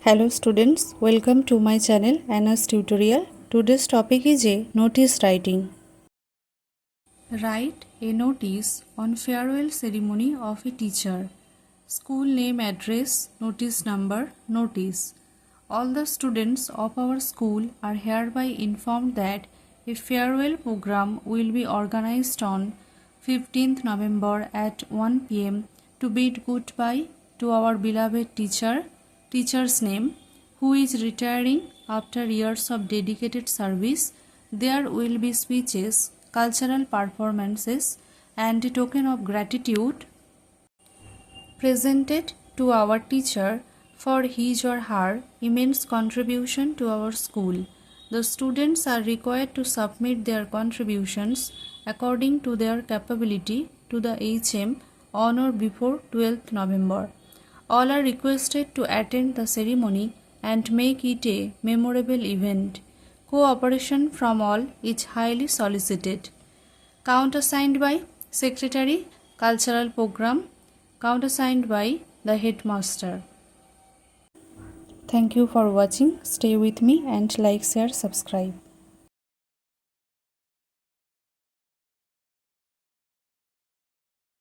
Hello students, welcome to my channel Anna's tutorial. Today's topic is a notice writing. Write a notice on farewell ceremony of a teacher. School name, address, notice number, notice. All the students of our school are hereby informed that a farewell program will be organized on 15th November at 1 p.m. to bid goodbye to our beloved teacher's name, who is retiring after years of dedicated service. There will be speeches, cultural performances, and a token of gratitude presented to our teacher for his or her immense contribution to our school. The students are required to submit their contributions according to their capability to the HM on or before 12th November. All are requested to attend the ceremony and make it a memorable event. Cooperation from all is highly solicited. Countersigned by Secretary, Cultural Program, countersigned by the Headmaster. Thank you for watching. Stay with me and like, share, subscribe.